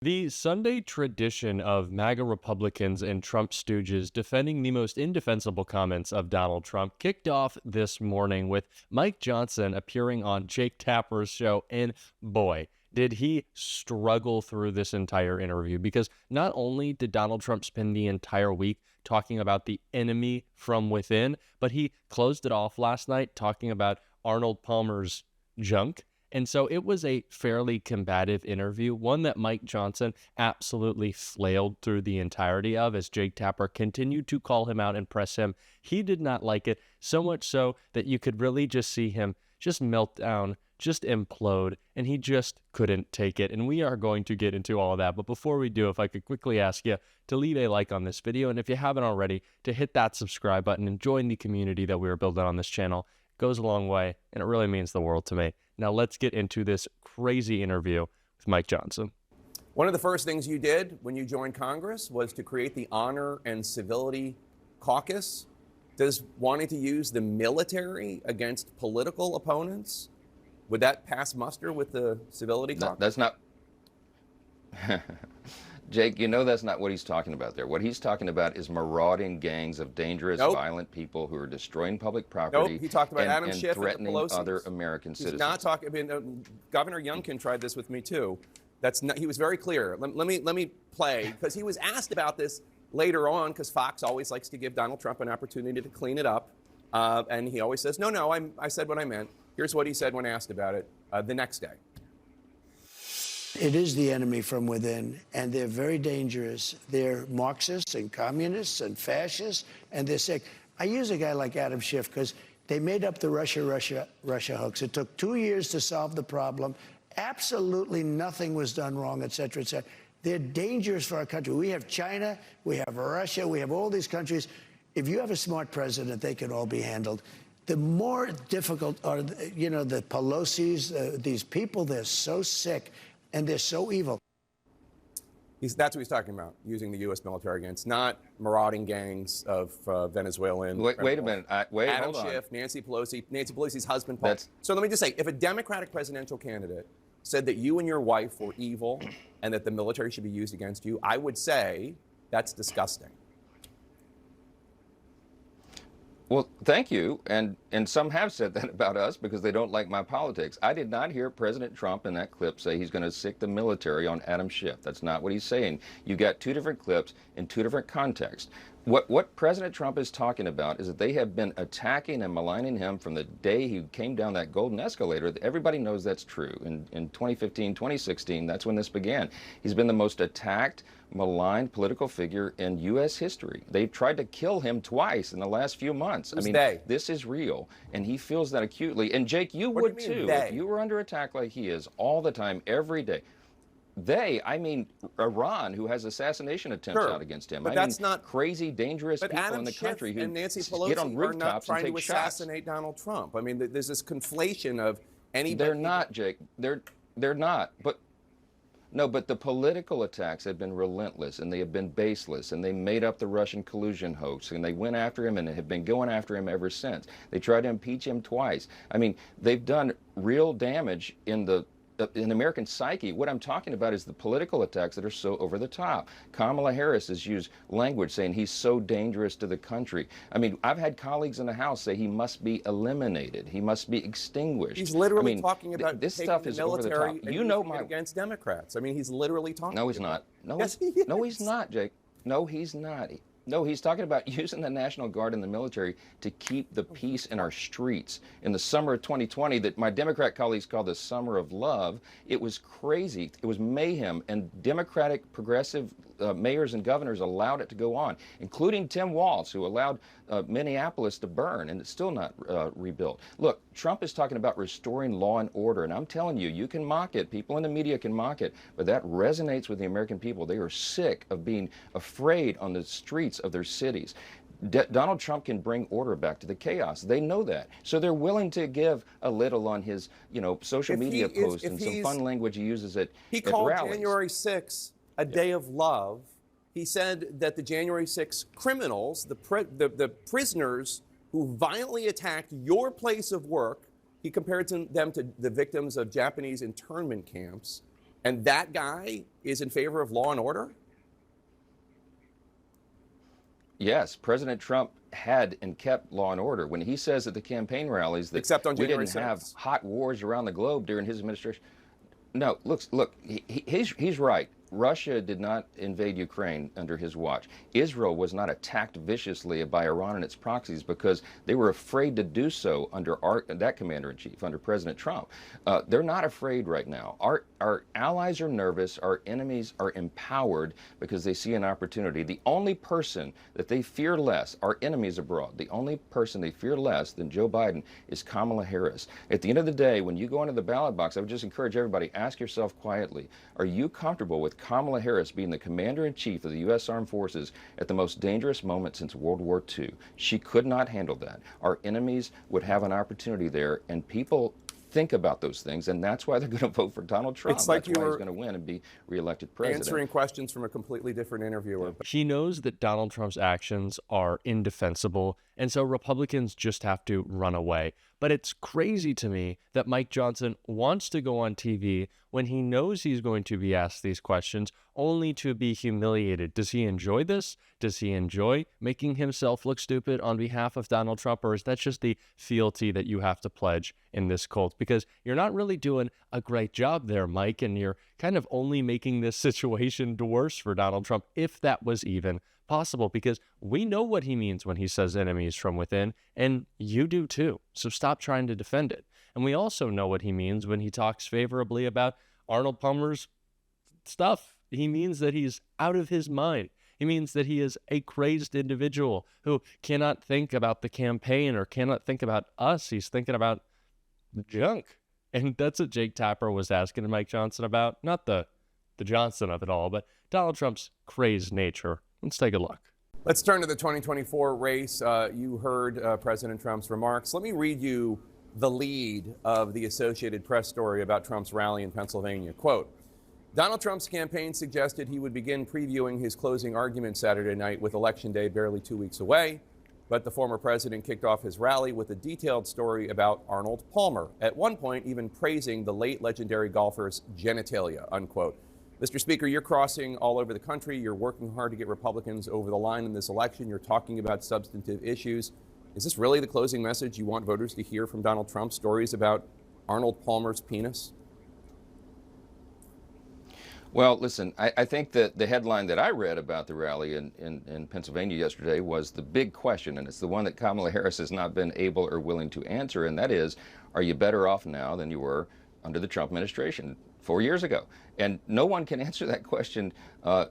The Sunday tradition of MAGA Republicans and Trump stooges defending the most indefensible comments of Donald Trump kicked off this morning with Mike Johnson appearing on Jake Tapper's show. And boy, did he struggle through this entire interview, because not only did Donald Trump spend the entire week talking about the enemy from within, but he closed it off last night talking about Arnold Palmer's junk. And so it was a fairly combative interview, one that Mike Johnson absolutely flailed through the entirety of as Jake Tapper continued to call him out and press him. He did not like it, so much so that you could really just see him just melt down, just implode, and he just couldn't take it. And we are going to get into all of that. But before we do, if I could quickly ask you to leave a like on this video, and if you haven't already, to hit that subscribe button and join the community that we are building on this channel. Goes a long way, and it really means the world to me. Now let's get into this crazy interview with Mike Johnson. One of the first things you did when you joined Congress was to create the Honor and Civility Caucus. Does wanting to use the military against political opponents, would that pass muster with the Civility Caucus? That's not... Jake, you know that's not what he's talking about there. What he's talking about is marauding gangs of dangerous, violent people who are destroying public property. He talked about Adam Schiff and threatening the Pelosi's. other American citizens. He's not talking. I mean, Governor Youngkin tried this with me too. That's not. He was very clear. Let me play, because he was asked about this later on, because Fox always likes to give Donald Trump an opportunity to clean it up, and he always says, "No, I said what I meant." Here's what he said when asked about it the next day. It is the enemy from within, and they're very dangerous. They're Marxists and communists and fascists, and they're sick. I use a guy like Adam Schiff because they made up the Russia hoax. It took 2 years to solve the problem. Absolutely nothing was done wrong, et cetera, et cetera. They're dangerous for our country. We have China, we have Russia, we have all these countries. If you have a smart president, they can all be handled. The more difficult are, the Pelosi's, these people, they're so sick. And they're so evil. That's what he's talking about, using the U.S. military against, not marauding gangs of Venezuelan. Wait a minute. Adam hold on. Schiff, Nancy Pelosi's husband, Paul. So let me just say, if a Democratic presidential candidate said that you and your wife were evil and that the military should be used against you, I would say that's disgusting. Well, thank you. And some have said that about us because they don't like my politics. I did not hear President Trump in that clip say he's going to sic the military on Adam Schiff. That's not what he's saying. You got two different clips in two different contexts. What President Trump is talking about is that they have been attacking and maligning him from the day he came down that golden escalator. Everybody knows that's true. In 2015, 2016, that's when this began. He's been the most attacked, maligned political figure in U.S. history. They tried to kill him twice in the last few months. Who's I mean, they? This is real, and he feels that acutely. And Jake, you would too, if you were under attack like he is all the time, every day. They, I mean Iran, who has assassination attempts out against him. But I that's mean, not crazy, dangerous people Adam in the Schiff country who and Nancy get Pelosi on are not rooftops trying and to take shots. assassinate Donald Trump. I mean, there's this conflation of anybody. They're not, Jake. They're not. But no, but the political attacks have been relentless, and they have been baseless, and they made up the Russian collusion hoax, and they went after him, and have been going after him ever since. They tried to impeach him twice. I mean, they've done real damage in the American psyche. What I'm talking about is the political attacks that are so over the top. Kamala Harris has used language saying he's so dangerous to the country. I mean, I've had colleagues in the House say he must be eliminated. He must be extinguished. He's literally talking about this taking stuff the is over the top. military You know and against Democrats. I mean, he's literally talking. No, he's not. No, yes, he is. No, he's not, Jake. No, he's not. No, he's talking about using the National Guard and the military to keep the peace in our streets. In the summer of 2020, that my Democrat colleagues call the summer of love, it was crazy. It was mayhem, and Democratic progressive mayors and governors allowed it to go on, including Tim Walz, who allowed Minneapolis to burn, and it's still not rebuilt. Look, Trump is talking about restoring law and order, and I'm telling you, you can mock it. People in the media can mock it, but that resonates with the American people. They are sick of being afraid on the streets of their cities. Donald Trump can bring order back to the chaos. They know that. So they're willing to give a little on his, social media posts and some fun language he uses at rallies. He called January 6th a day of love. He said that the January 6th criminals, the prisoners who violently attacked your place of work, he compared them to the victims of Japanese internment camps. And that guy is in favor of law and order? Yes, President Trump had and kept law and order. When he says at the campaign rallies that Except on we January didn't have 6th. hot wars around the globe during his administration. No, look, he's right. Russia did not invade Ukraine under his watch. Israel was not attacked viciously by Iran and its proxies because they were afraid to do so under that commander-in-chief, under President Trump. They're not afraid right now. Our allies are nervous. Our enemies are empowered because they see an opportunity. The only person that they fear less, our enemies abroad, the only person they fear less than Joe Biden is Kamala Harris. At the end of the day, when you go into the ballot box, I would just encourage everybody, ask yourself quietly, are you comfortable with Kamala Harris being the commander-in-chief of the U.S. Armed Forces at the most dangerous moment since World War II? She could not handle that. Our enemies would have an opportunity there, and people think about those things, and that's why they're going to vote for Donald Trump. It's like that's why you he's were going to win and be reelected president. answering questions from a completely different interviewer. He knows that Donald Trump's actions are indefensible, and so Republicans just have to run away. But it's crazy to me that Mike Johnson wants to go on TV when he knows he's going to be asked these questions only to be humiliated. Does he enjoy this? Does he enjoy making himself look stupid on behalf of Donald Trump? Or is that just the fealty that you have to pledge in this cult? Because you're not really doing a great job there, Mike, and you're kind of only making this situation worse for Donald Trump, if that was even possible, because we know what he means when he says enemies from within, and you do too. So stop trying to defend it. And we also know what he means when he talks favorably about Arnold Palmer's stuff. He means that he's out of his mind. He means that he is a crazed individual who cannot think about the campaign or cannot think about us. He's thinking about the junk. And that's what Jake Tapper was asking Mike Johnson about. Not the Johnson of it all, but Donald Trump's crazed nature. Let's take a look. Let's turn to the 2024 race. You heard President Trump's remarks. Let me read you the lead of the Associated Press story about Trump's rally in Pennsylvania. Quote, Donald Trump's campaign suggested he would begin previewing his closing argument Saturday night with Election Day barely 2 weeks away. But the former president kicked off his rally with a detailed story about Arnold Palmer, at one point even praising the late legendary golfer's genitalia, unquote. Mr. Speaker, you're crossing all over the country. You're working hard to get Republicans over the line in this election. You're talking about substantive issues. Is this really the closing message you want voters to hear from Donald Trump, stories about Arnold Palmer's penis? Well, listen, I think that the headline that I read about the rally in Pennsylvania yesterday was the big question, and it's the one that Kamala Harris has not been able or willing to answer, and that is, are you better off now than you were under the Trump administration 4 years ago? And no one can answer that question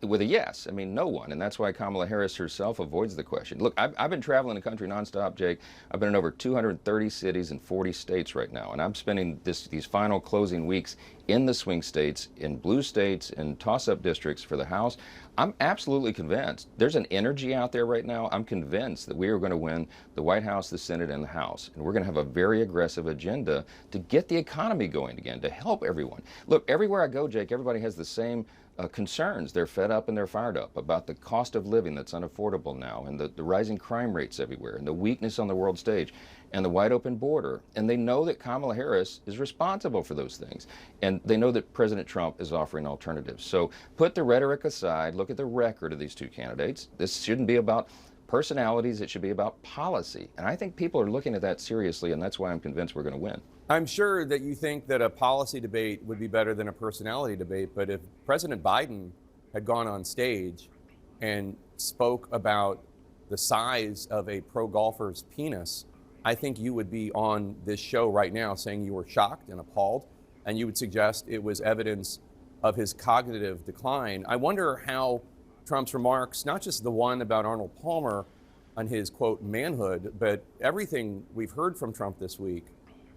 with a yes. I mean, no one. And that's why Kamala Harris herself avoids the question. Look, I've been traveling the country nonstop, Jake. I've been in over 230 cities in 40 states right now. And I'm spending these final closing weeks in the swing states, in blue states, in toss-up districts for the House. I'm absolutely convinced. There's an energy out there right now. I'm convinced that we are going to win the White House, the Senate, and the House. And we're going to have a very aggressive agenda to get the economy going again, to help everyone. Look, everywhere I go, Jake, everybody has the same concerns. They're fed up and they're fired up about the cost of living that's unaffordable now, and the rising crime rates everywhere, and the weakness on the world stage, and the wide open border. And they know that Kamala Harris is responsible for those things. And they know that President Trump is offering alternatives. So put the rhetoric aside, look at the record of these two candidates. This shouldn't be about personalities, it should be about policy. And I think people are looking at that seriously, and that's why I'm convinced we're going to win. I'm sure that you think that a policy debate would be better than a personality debate, but if President Biden had gone on stage and spoke about the size of a pro golfer's penis, I think you would be on this show right now saying you were shocked and appalled, and you would suggest it was evidence of his cognitive decline. I wonder how Trump's remarks, not just the one about Arnold Palmer on his, quote, manhood, but everything we've heard from Trump this week,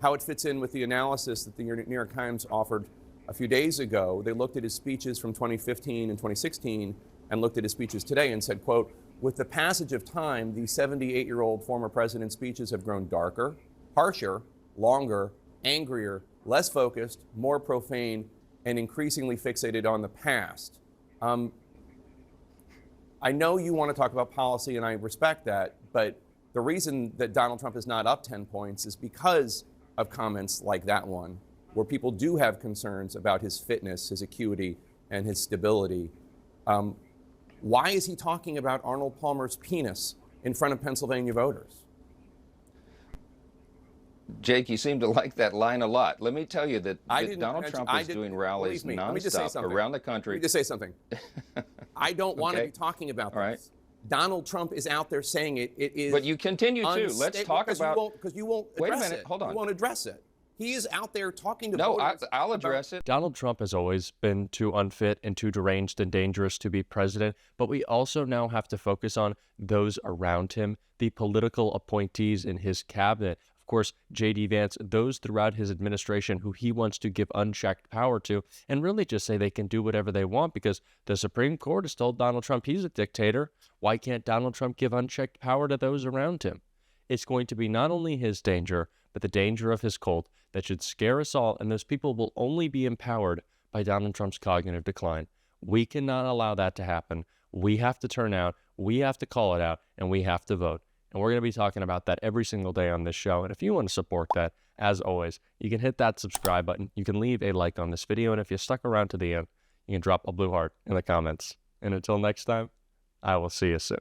how it fits in with the analysis that the New York Times offered a few days ago. They looked at his speeches from 2015 and 2016 and looked at his speeches today and said, quote, with the passage of time, the 78-year-old former president's speeches have grown darker, harsher, longer, angrier, less focused, more profane, and increasingly fixated on the past. I know you want to talk about policy, and I respect that, but the reason that Donald Trump is not up 10 points is because of comments like that one. where people do have concerns about his fitness, his acuity, and his stability. Why is he talking about Arnold Palmer's penis in front of Pennsylvania voters? Jake, you seem to like that line a lot. Let me tell you that Donald Trump is doing rallies nonstop around the country. Let me just say something. I don't want to be talking about this. Right. Donald Trump is out there saying it. It is. But you continue to. Let's talk about. Because you won't address Wait a minute. it. Hold on. You won't address it. He is out there talking to No, voters. I'll address it. Donald Trump has always been too unfit and too deranged and dangerous to be president, but we also now have to focus on those around him, the political appointees in his cabinet. Of course, J.D. Vance, those throughout his administration who he wants to give unchecked power to and really just say they can do whatever they want because the Supreme Court has told Donald Trump he's a dictator. Why can't Donald Trump give unchecked power to those around him? It's going to be not only his danger, but the danger of his cult that should scare us all, and those people will only be empowered by Donald Trump's cognitive decline. We cannot allow that to happen. We have to turn out, we have to call it out, and we have to vote. And we're going to be talking about that every single day on this show. And if you want to support that, as always, you can hit that subscribe button. You can leave a like on this video. And if you stuck around to the end, you can drop a blue heart in the comments. And until next time, I will see you soon.